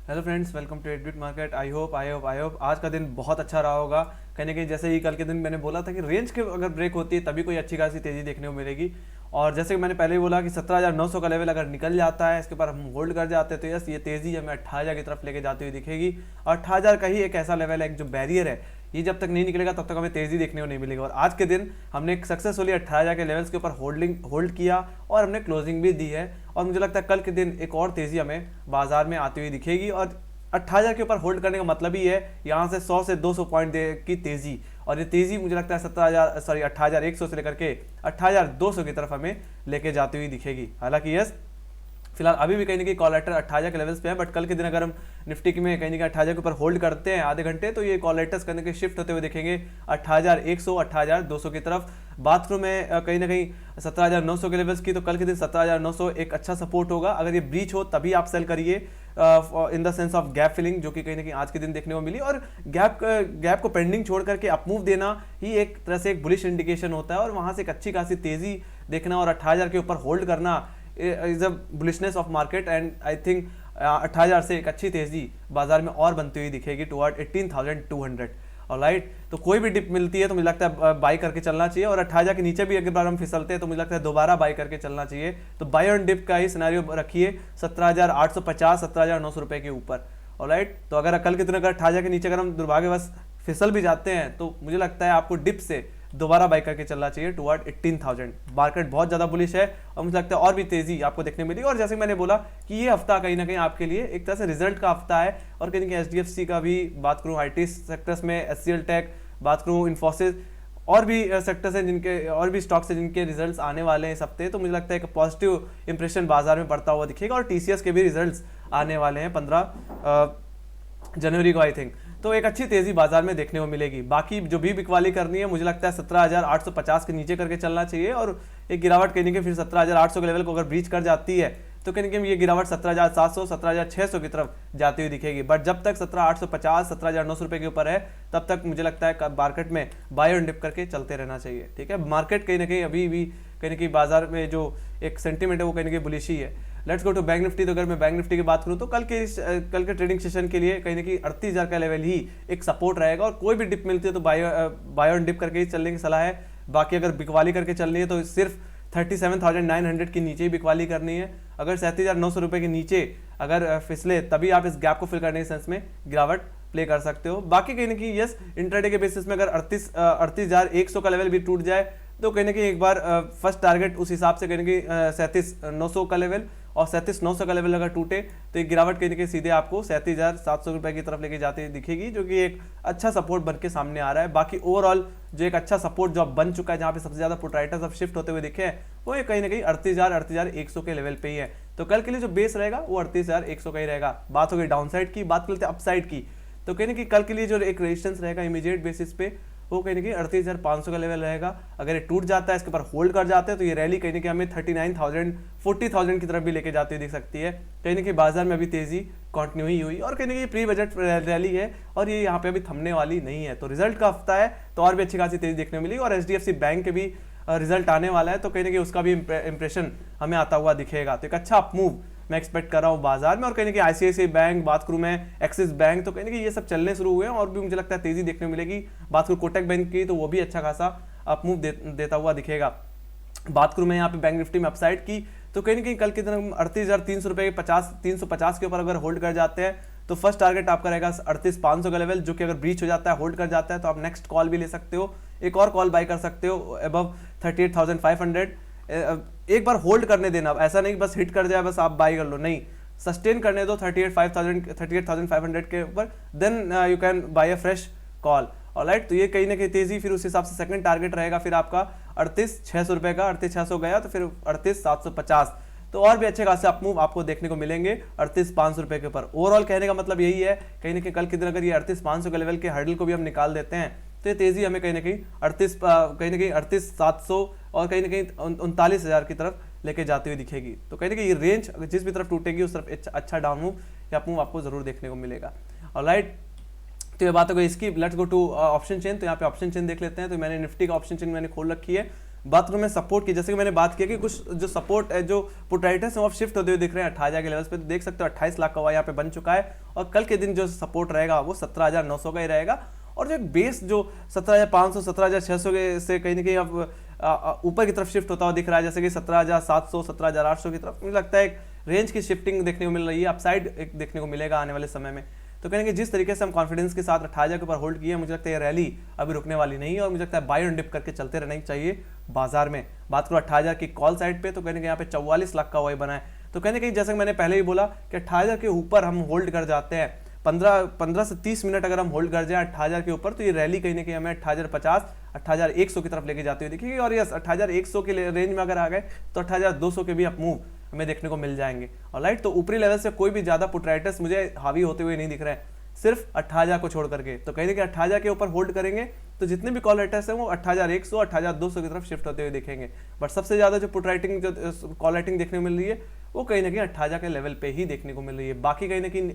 Hello friends, welcome to एडबिट market. I hope आज का दिन बहुत अच्छा रहा होगा। कहीं ना कहीं जैसे ही कल के दिन मैंने बोला था कि रेंज के अगर ब्रेक होती है तभी कोई अच्छी खासी तेज़ी देखने को मिलेगी। और जैसे कि मैंने पहले ही बोला कि 17,900 का लेवल अगर निकल जाता है, इसके ऊपर हम होल्ड कर जाते हैं तो यस, ये तेज़ी हमें 18,000 की तरफ लेके जाती हुई दिखेगी। और 18,000 का ही एक ऐसा लेवल है, एक जो बैरियर है, ये जब तक नहीं निकलेगा तब तक हमें तेज़ी देखने को नहीं मिलेगी। और आज के दिन हमने सक्सेसफुली 18,000 के लेवल्स के ऊपर होल्ड किया और हमने क्लोजिंग भी दी है। और मुझे लगता है कल के दिन एक और तेज़ी हमें बाजार में आती हुई दिखेगी। और 18,000 के ऊपर होल्ड करने का मतलब ही है यहाँ से 100 से 200 पॉइंट की तेज़ी। और ये तेज़ी मुझे लगता है 18,100 से लेकर के 18,200 की तरफ हमें लेके जाती हुई दिखेगी। हालांकि यस, फिलहाल अभी भी कहीं ना कहीं कॉलेटर 18,000 के लेवल्स पे है, बट कल के दिन अगर हम निफ्टी में कहीं ना कहीं 18,000 के ऊपर होल्ड करते हैं आधे घंटे तो ये कॉलेटर्स करने के शिफ्ट होते हुए देखेंगे 18,100 18,200 की तरफ। बात करूं मैं कहीं ना कहीं 17,900 के लेवल्स की, तो कल के दिन 17,900 एक अच्छा सपोर्ट होगा। अगर ये ब्रीच हो तभी आप सेल करिए in the sense of gap filling, जो कि कहीं ना कहीं आज के दिन देखने को मिली। और गैप को पेंडिंग छोड़ करके अपमूव देना ही एक तरह से एक बुलिश इंडिकेशन होता है, और वहां से एक अच्छी खासी तेजी देखना और 18,000 के ऊपर होल्ड करना is a bullishness of market. And I think 18,000 से एक अच्छी तेजी बाजार में और बनती हुई दिखेगी टुवर्ड 18,200। ऑलराइट, तो कोई भी डिप मिलती है तो मुझे लगता है बाई करके चलना चाहिए। और 18,000 के नीचे भी अगर बार हम फिसलते हैं तो मुझे लगता है दोबारा बाई करके चलना चाहिए। तो बाई ऑन डिप का ही सिनेरियो रखिए 17,850 17,900 रुपए के ऊपर। ऑलराइट, तो अगर कल के दिन अगर 18,000 के नीचे अगर हम दुर्भाग्यवश फिसल भी जाते हैं तो मुझे लगता है आपको डिप से दोबारा बाई करके चलना चाहिए टुवर्ड 18,000। मार्केट बहुत ज़्यादा बुलिश है और मुझे लगता है और भी तेज़ी आपको देखने मिलेगी। और जैसे मैंने बोला कि ये हफ्ता कहीं ना कहीं आपके लिए एक तरह से रिजल्ट का हफ्ता है। और कहीं ना कहीं HDFC का भी बात करूँ, IT सेक्टर्स में HCL टेक, बात करूँ इन्फोसिस, और भी सेक्टर्स हैं जिनके, और भी स्टॉक्स हैं जिनके रिजल्ट्स आने वाले हैं इस हफ्ते, तो मुझे लगता है एक पॉजिटिव इंप्रेशन बाजार में पड़ता हुआ दिखेगा। और TCS के भी रिजल्ट्स आने वाले हैं 15 जनवरी को आई थिंक। तो एक अच्छी तेजी बाजार में देखने को मिलेगी। बाकी जो भी बिकवाली करनी है मुझे लगता है 17,850 के नीचे करके चलना चाहिए। और एक गिरावट कहीं ना कहीं फिर 17,800 के लेवल को अगर ब्रीच कर जाती है तो कहीं ना कहीं ये गिरावट 17,700 17,600 की तरफ जाती हुई दिखेगी। बट जब तक 17,850 17,900 रुपए के ऊपर है तब तक मुझे लगता है मार्केट में बाय और डिप करके चलते रहना चाहिए। ठीक है, मार्केट कहीं ना कहीं अभी भी कहीं ना कहीं बाजार में जो एक सेंटीमेंट है वो कहीं ना कहीं बुलिश ही है। Let's go to Bank Nifty. तो अगर मैं बैंक निफ्टी की बात करूं तो कल के ट्रेडिंग सेशन के लिए कहीं ना कहीं 38,000 का लेवल ही एक सपोर्ट रहेगा। और कोई भी डिप मिलती है तो बाय ऑन डिप करके ही चलने की सलाह है। बाकी अगर बिकवाली करके चलनी है तो सिर्फ 37,900 के नीचे ही बिकवाली करनी है। अगर 37,900 रुपए के नीचे अगर फिसले तभी आप इस गैप को फिल करने के सेंस में गिरावट प्ले कर सकते हो। बाकी कहीं ना कहीं यस, इंट्राडे के बेसिस में अगर 38,100 का लेवल भी टूट जाए तो कहीं ना कहीं एक बार फर्स्ट टारगेट उस हिसाब से कहीं ना कहीं 37,900 का लेवल, और 37,900 का लेवल अगर टूटे तो एक गिरावट कहीं ना कहीं सीधे आपको 37,700 रुपए की तरफ लेके जाती दिखेगी, जो कि एक अच्छा सपोर्ट बन के सामने आ रहा है। बाकी ओवरऑल जो एक अच्छा सपोर्ट जो अब बन चुका है, जहां पे सबसे ज्यादा पुट राइटर्स अब शिफ्ट होते हुए दिखे हैं, वो कहीं ना कहीं 38,100 के लेवल पे ही है। तो कल के लिए जो बेस रहेगा वो 38,100 का ही रहेगा। बात हो गई डाउन साइड की, बात करते हैं अपसाइड की। तो कहीं ना कहीं कल के लिए जो एक रेजिस्टेंस रहेगा इमीडिएट बेसिस पे वो कहीं ना कहीं 38,500 का लेवल रहेगा। अगर ये टूट जाता है, इसके ऊपर होल्ड कर जाते हैं, तो ये रैली कहीं ना कहीं हमें 39,000 40,000 की तरफ भी लेके जाती हुई दिख सकती है। कहीं ना कहीं बाजार में अभी तेजी कंटिन्यू ही हुई और कहीं ना कहीं प्री बजट रैली है और ये यहाँ पे अभी थमने वाली नहीं है। तो रिजल्ट का हफ्ता है तो और भी अच्छी खासी तेजी देखने मिली। और HDFC बैंक के भी रिजल्ट आने वाला है, तो कहीं ना कहीं उसका भी इंप्रेशन हमें आता हुआ दिखेगा। तो एक अच्छा अपमूव मैं एक्सपेक्ट कर रहा हूँ बाजार में। और कहीं ना कहीं ICICI बैंक, बात करूँ मैं एक्सिस बैंक, तो कहीं ना कहीं ये सब चलने शुरू हुए हैं और भी मुझे लगता है तेजी देखने मिलेगी। बात करूँ कोटक बैंक की तो वो भी अच्छा खासा अपमूव देता हुआ दिखेगा। बात करूँ मैं यहाँ पे बैंक निफ्टी में अपसाइड की, तो कहीं ना कहीं कल के दिन 38,300 रुपए के 350 के ऊपर अगर होल्ड कर जाते हैं तो फर्स्ट टारगेट आपका रहेगा 38,500 का लेवल, जो कि अगर ब्रीच हो जाता है, होल्ड कर जाता है, तो आप नेक्स्ट कॉल भी ले सकते हो, एक और कॉल बाय कर सकते हो अबव 38,500। एक बार होल्ड करने देना, ऐसा नहीं बस हिट कर जाए बस आप बाई कर लो, नहीं, सस्टेन करने दो 38,500 के ऊपर, then you can buy a fresh call. Alright, तो ये कहीं ना कहीं तेजी फिर उस हिसाब से सेकंड टारगेट रहेगा फिर आपका 38,600 रुपए का। 38,600 गया तो फिर 38,750, तो और भी अच्छे खासे अपमूव आपको देखने को मिलेंगे 38,500 रुपए के ऊपर। ओवरऑल कहने का मतलब यही है, कहीं ना कहीं कल के दिन अगर ये 38,500 के लेवल के हर्डल को भी हम निकाल देते हैं तो ये तेजी हमें कहीं ना कहीं 38,700 और कहीं ना कहीं 39,000 की तरफ लेके जाती हुई दिखेगी। तो कहीं ना कहीं ये रेंज जिस भी तरफ टूटेगी उस तरफ अच्छा डाउन मूव या अप मूव आपको जरूर देखने को मिलेगा। ऑलराइट, तो ये बात हो गई इसकी। Let's go to option chain. तो यहाँ पे ऑप्शन चेन देख लेते हैं। तो मैंने निफ्टी का ऑप्शन चेन मैंने खोल रखी है बात करूं मैं सपोर्ट की, जैसे कि मैंने बात की कि कुछ जो सपोर्ट है, जो पुट राइटर्स हैं वो शिफ्ट होते हुए दिख रहे हैं 28,000 के लेवल्स पे। तो देख सकते हो 28 लाख का हुआ यहाँ पे बन चुका है, और कल के दिन जो सपोर्ट रहेगा वो 17,900 का ही रहेगा। और जो बेस जो 17,500 17,600 के से कहीं ना कहीं अब ऊपर की तरफ शिफ्ट होता हुआ दिख रहा है, जैसे कि 17,700 17,800 की तरफ मुझे लगता है एक रेंज की शिफ्टिंग देखने को मिल रही है, अपसाइड एक देखने को मिलेगा आने वाले समय में। तो कहेंगे जिस तरीके से हम कॉन्फिडेंस के साथ 28,000 के ऊपर होल्ड किए, मुझे लगता है ये रैली अभी रुकने वाली नहीं है, और मुझे लगता है बाय ऑन डिप करके चलते रहना ही चाहिए बाजार में। बात करो 28,000 की कॉल साइड पे, तो कहने के यहाँ पे 44 लाख का वाई बना है। तो कहने के जैसे मैंने पहले ही बोला कि 28,000 के ऊपर हम होल्ड कर जाते हैं, 15 से 30 मिनट अगर हम होल्ड कर जाए 28,000 के ऊपर, तो ये रैली कहीं ना कहीं हमें 28,050 28,100 की तरफ लेके जाती हुई दिखेगी। और यस 28,100 के रेंज में अगर आ गए तो 28,200 के भी अप मूव हमें देखने को मिल जाएंगे। ऑलराइट, तो ऊपरी लेवल से कोई भी ज्यादा पुट राइटर्स मुझे हावी होते हुए नहीं दिख रहे हैं, सिर्फ 28,000 को छोड़ करके। तो कहीं ना कहीं 28,000 के ऊपर होल्ड करेंगे तो जितने भी कॉल राइटर्स हैं वो 28,100 28,200 की तरफ शिफ्ट होते हुए दिखेंगे। बट सबसे ज्यादा जो पुट राइटिंग जो कॉल राइटिंग देखने को मिल रही है वो कहीं ना कहीं 28,000 के लेवल पे ही देखने को मिल रही है। बाकी कहीं ना कहीं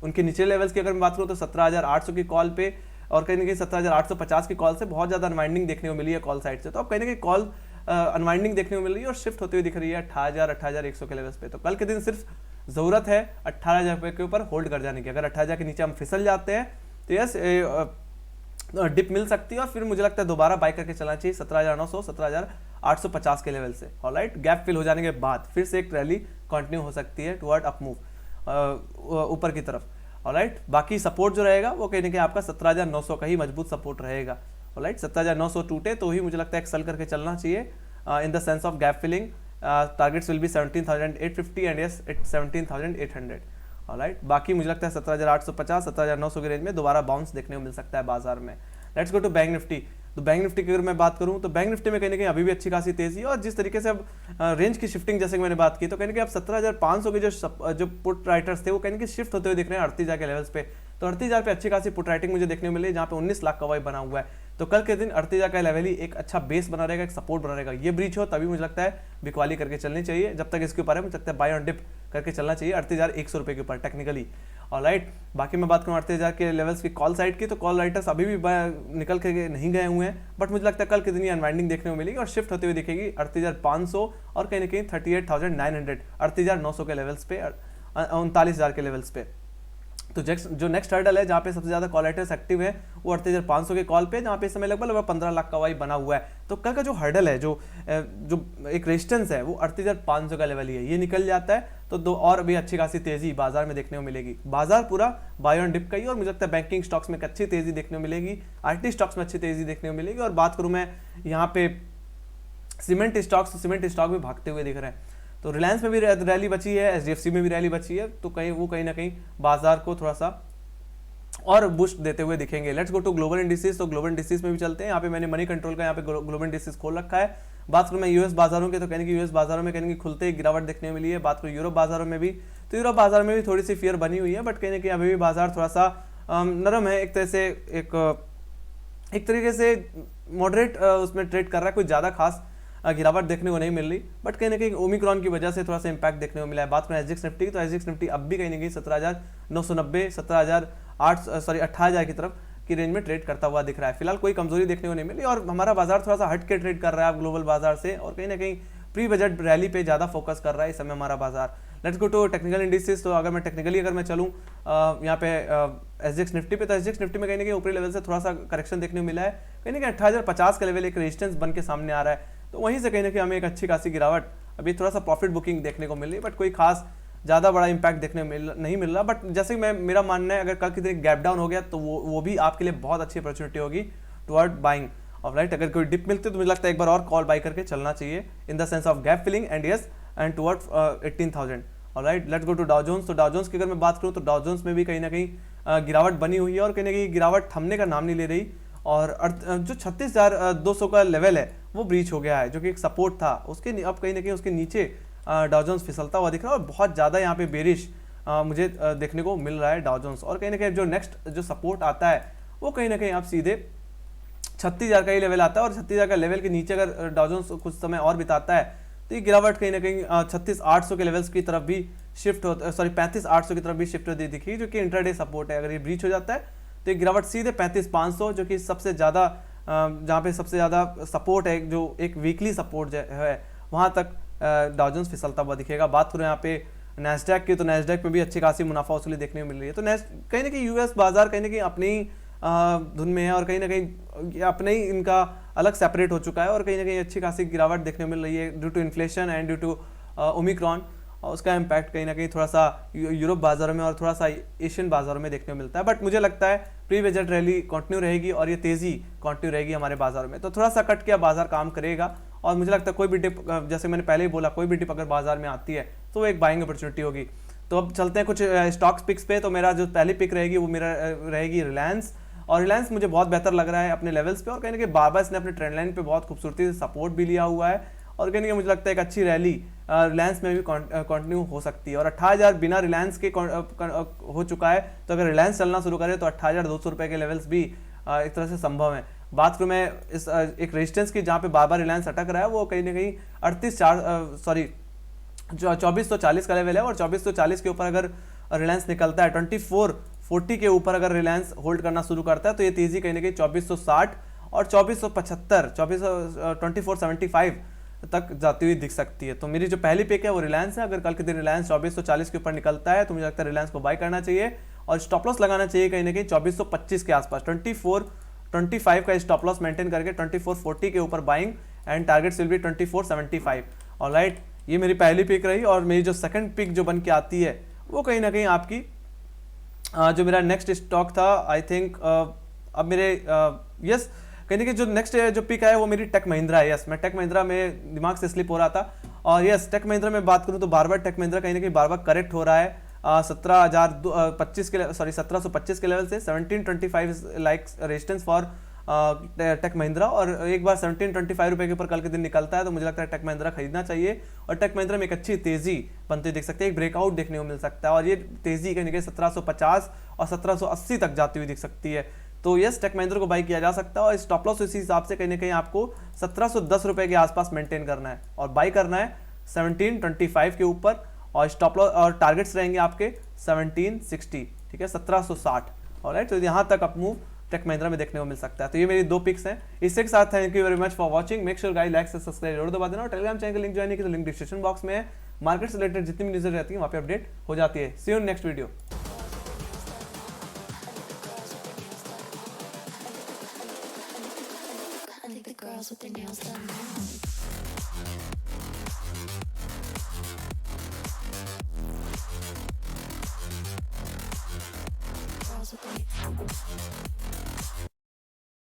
उनके नीचे लेवल्स की अगर मैं बात करूँ तो 17,800 की कॉल पे और कहीं ना कहीं 17,850 की कॉल से बहुत ज्यादा अनवाइंडिंग देखने को मिली है कॉल साइड से। तो अब कहीं ना कहीं कॉल अनवाइंडिंग देखने को मिल रही है और शिफ्ट होती हुई दिख रही है 28,000 28,100 के लेवल्स पे। तो कल के दिन सिर्फ जरूरत है 18,000 रुपए के ऊपर होल्ड कर जाने की। अगर 18,000 के नीचे हम फिसल जाते हैं तो यस डिप मिल सकती है, और फिर मुझे लगता है दोबारा बाय करके चलना चाहिए 17,900 17,850 के लेवल से। ऑलराइट, गैप फिल हो जाने के बाद फिर से एक रैली कंटिन्यू हो सकती है टुवर्ड अप मूव ऊपर की तरफ। ऑलराइट, बाकी सपोर्ट जो रहेगा वो कहीं ना कहीं आपका 17,900 का ही मजबूत सपोर्ट रहेगा। ऑलराइट, 17,900 टूटे तो ही मुझे लगता है एक्सेल करके चलना चाहिए in the sense of gap filling. Targets will be 17,850 and yes 17,800। Alright, बाकी मुझे लगता है 17,850 17,900 के रेंज में दोबारा बाउंस देखने को मिल सकता है बाजार में। Let's go to Bank Nifty. तो बैंक निफ्टी की अगर मैं बात करूं तो बैंक निफ्टी में कहीं ना कहीं अभी भी अच्छी खासी तेजी है, और जिस तरीके से अब रेंज की शिफ्टिंग जैसे कि मैंने बात की, तो कहीं ना कहीं अब 17,500 के जो पुट राइटर्स थे वो कहीं ना कहीं शिफ्ट होते हुए दिख रहे हैं 38,000 के लेवल्स पे। तो 38,000 पे अच्छी खासी पुट राइटिंग मुझे देखने को मिली, जहाँ पे 19 लाख का वाई बना हुआ है। तो कल के दिन 38,000 का लेवल ही एक अच्छा बेस बना रहेगा, एक सपोर्ट बना रहेगा। ये ब्रीच हो तभी मुझे लगता है बिकवाली करके चलनी चाहिए, जब तक इसके ऊपर है मुझे लगता है बाय ऑन डिप करके चलना चाहिए 38,100 रुपए के ऊपर टेक्निकली। ऑलराइट, बाकी मैं बात करूँ 38,000 के लेवल्स की कॉल साइड की, तो कॉल राइटर्स अभी भी निकल के नहीं गए हुए हैं, बट मुझे लगता है कल के दिन ये अनवाइंडिंग देखने को मिलेगी और शिफ्ट होते हुए दिखेगी 38,500 और कहीं ना कहीं 38,900 38,900 के लेवल्स पे 39,000 के लेवल्स पे। तो जो नेक्स्ट हर्डल है जहाँ पे सबसे ज्यादा कॉल राइटर्स एक्टिव है वो 38,500 के कॉल पे, जहाँ पे इस समय लगभग 15 लाख का वाई बना हुआ है। तो कल का जो हर्डल है, जो एक रेजिस्टेंस है वो 38,500 का लेवल ही है, ये निकल जाता है तो दो और भी अच्छी खासी तेजी बाजार में देखने को मिलेगी। बाजार पूरा बाय ऑन डिप का ही, और मुझे लगता है बैंकिंग स्टॉक्स में एक अच्छी तेजी देखने को मिलेगी, आईटी स्टॉक्स में अच्छी तेजी देखने को मिलेगी। और बात करूं मैं यहाँ पे सीमेंट स्टॉक भी भागते हुए दिख रहे हैं। तो रिलायंस में भी रैली बची है, एचडीएफसी में भी रैली बची है, तो कहीं ना कहीं बाजार को थोड़ा सा और बूस्ट देते हुए दिखेंगे। Let's go to global indices. तो ग्लोबल इंडिसेस में भी चलते हैं। यहाँ पे मैंने मनी कंट्रोल का यहाँ पे ग्लोबल इंडिसेस खोल रखा है। बात करूँ मैं यूएस बाजारों के, तो कहने की यूएस बाजारों में कहने की खुलते ही गिरावट देखने को मिली है। बात करूँ यूरोप बाजारों में भी, तो यूरोप बाजार में भी थोड़ी सी फियर बनी हुई है, बट कहीं ना कहीं अभी भी बाजार थोड़ा सा नरम है, एक तरह से एक तरीके से मॉडरेट उसमें ट्रेड कर रहा है, कोई ज़्यादा खास गिरावट देखने को नहीं मिल रही, बट कहीं ना कहीं ओमिक्रॉन की वजह से थोड़ा सा इंपैक्ट देखने को मिला है। बात करें एसजीएक्स निफ्टी की, तो एसजीएक्स निफ्टी अब भी कहीं ना कहीं 17,990 18,000 की तरफ की रेंज में ट्रेड करता हुआ दिख रहा है। फिलहाल कोई कमजोरी देखने को नहीं मिली, और हमारा बाजार थोड़ा सा हट के ट्रेड कर रहा है ग्लोबल बाजार से, और कहीं ना कहीं प्री बजट रैली पे ज़्यादा फोकस कर रहा है इस समय हमारा बाजार। Let's go to technical indices. तो अगर मैं टेक्निकली चलूँ यहाँ पे एसजीएक्स निफ्टी पे, तो एसजीएक्स निफ्टी में कहीं ना कहीं ऊपरी लेवल से थोड़ा सा करेक्शन देखने को मिला है, कहीं ना कहीं 18,050 का लेवल एक रेजिस्टेंस बन के सामने आ रहा है। तो वहीं से कहीं ना कहीं हमें एक अच्छी खासी गिरावट, अभी थोड़ा सा प्रॉफिट बुकिंग देखने को मिल रही है, बट कोई खास ज़्यादा बड़ा इंपैक्ट देखने नहीं मिल रहा। बट जैसे मेरा मानना है, अगर कल की तरह गैप डाउन हो गया तो वो भी आपके लिए बहुत अच्छी अपॉर्चुनिटी होगी टुवर्ड बाइंग। ऑलराइट, अगर कोई डिप मिलती है तो मुझे लगता है एक बार और कॉल बाई करके चलना चाहिए in the sense of gap filling and yes and toward 18,000। Alright, let's go to Dow Jones. तो डाउ जोन्स की अगर मैं बात करूँ तो डाउ जोन्स में भी कहीं ना कहीं गिरावट बनी हुई है, और कहीं ना कहीं गिरावट थमने का नाम नहीं ले रही, और जो 36,200 का लेवल है वो ब्रीच हो गया है, जो कि एक सपोर्ट था उसके, अब कहीं ना कहीं उसके नीचे डाउ जोन्स फिसलता हुआ दिख रहा है, और बहुत ज़्यादा यहाँ पे बेरिश मुझे देखने को मिल रहा है डाउ जोन्स। और कहीं ना कहीं जो नेक्स्ट जो सपोर्ट आता है वो कहीं ना कहीं आप सीधे 36,000 का ही लेवल आता है, और 36,000 का लेवल के नीचे अगर डाउ जोन्स कुछ समय और बिताता है तो ये गिरावट कहीं ना कहीं 36,800 के लेवल्स की तरफ भी शिफ्ट होता है, सॉरी 35,800 की तरफ भी शिफ्ट होती दिखी, जो कि इंट्राडे सपोर्ट है। अगर ये ब्रीच हो जाता है तो ये गिरावट सीधे 35,500, जो कि सबसे ज़्यादा जहाँ पे सबसे ज़्यादा सपोर्ट है, जो एक वीकली सपोर्ट है, वहाँ तक डाउ जोन्स फिसलता हुआ दिखेगा। बात करें यहाँ पे नैस्डैक की, तो नैस्डैक में भी अच्छी खासी मुनाफा वसूली देखने को मिल रही है। तो कहीं ना कहीं यूएस बाजार कहीं ना कहीं अपनी धुन में है और कहीं ना कहीं अपने ही इनका अलग सेपरेट हो चुका है और कहीं ना कहीं अच्छी खासी गिरावट देखने को मिल रही है due to inflation and due to omicron. उसका इम्पैक्ट कहीं ना कहीं थोड़ा सा यूरोप बाजारों में और थोड़ा सा एशियन बाजारों में देखने को मिलता है। बट मुझे लगता है प्री बजट रैली कंटिन्यू रहेगी और ये तेज़ी कंटिन्यू रहेगी हमारे बाजार में। तो थोड़ा सा कट किया बाजार काम करेगा और मुझे लगता है कोई भी डिप, जैसे मैंने पहले ही बोला, कोई भी डिप अगर बाजार में आती है तो वो एक बाइंग अपॉर्चुनिटी होगी। तो अब चलते हैं कुछ स्टॉक्स पिक्स पे। तो मेरा जो पहली पिक रहेगी वो मेरा रहेगी रिलायंस। और रिलायंस मुझे बहुत बेहतर लग रहा है अपने लेवल्स पे और कहीं ना कहीं बार बार इसने अपने ट्रेंड लाइन पे बहुत खूबसूरती से सपोर्ट भी लिया हुआ है और कहीं ना कहीं मुझे लगता है एक अच्छी रैली रिलायंस में भी कंटिन्यू हो सकती है। और 18,000 बिना रिलायंस के हो चुका है, तो अगर रिलायंस चलना शुरू करे तो 18,200 रुपये के लेवल्स भी एक तरह से संभव है। बात करूँ मैं इस एक रेजिस्टेंस की जहाँ पे बार बार रिलायंस अटक रहा है, वो कहीं ना कहीं 2440 का लेवल है और 2440 के ऊपर अगर रिलायंस निकलता है, 2440 के ऊपर अगर रिलायंस होल्ड करना शुरू करता है तो ये तेजी कहीं ना कहीं 2460 और 2475 2475 तक जाती हुई दिख सकती है। तो मेरी जो पहली पिक है वो रिलायंस है। अगर कल के दिन रिलायंस 2440 के ऊपर निकलता है तो मुझे लगता है रिलायंस को बाय करना चाहिए और स्टॉप लॉस लगाना चाहिए कहीं ना कहीं 2425 के आसपास। 2425 का स्टॉप लॉस मेंटेन करके 2440 के ऊपर buying and targets will B 2475। Alright, ये मेरी पहली पिक रही। और मेरी जो सेकंड पिक जो बन के आती है वो कहीं ना कहीं आपकी जो मेरा नेक्स्ट स्टॉक था, आई थिंक अब मेरे यस कहीं ना कहीं जो नेक्स्ट जो पिक है वो मेरी टेक महिंद्रा है। यस, मैं टेक महिंद्रा में दिमाग से स्लिप हो रहा था और यस टेक महिंद्रा में बात करूं तो बार बार टेक महिंद्रा कहीं ना कहीं बार बार करेक्ट हो रहा है 1725 के लेवल से 1725 like resistance for Tech Mahindra. और एक बार 1725 रुपए के ऊपर कल के दिन निकलता है तो मुझे लगता है टेक महिंद्रा खरीदना चाहिए और टेक महिंद्रा में एक अच्छी तेजी बनती देख सकते हैं, एक ब्रेकआउट देखने को मिल सकता है और ये तेजी कहीं ना कहीं 1750 और 1780 तक जाती हुई दिख सकती है। तो यस, टेक महिंद्रा को बाई किया जा सकता है और स्टॉप लॉस इसी हिसाब से कहीं ना कहीं आपको 1710 रुपए के आसपास मेंटेन करना है और बाई करना है 1725 के ऊपर और स्टॉप लॉस और टारगेट्स रहेंगे आपके 1760, ठीक है, 1760। ऑलराइट, तो यहाँ तक अप मूव टेक महिंद्रा में देखने को मिल सकता है। तो ये मेरी दो पिक्स हैं। इसके साथ thank you very much for watching. Make sure guys like से सब्सक्राइब जरूर दबा देना और टेलीग्राम चैनल का लिंक ज्वाइन की तो लिंक डिस्क्रिप्शन बॉक्स में है। मार्केट से रिलेटेड जितनी भी न्यूज़ रहती है वहाँ पे अपडेट हो जाती है। See you in next video. I think the girls with their nails done now.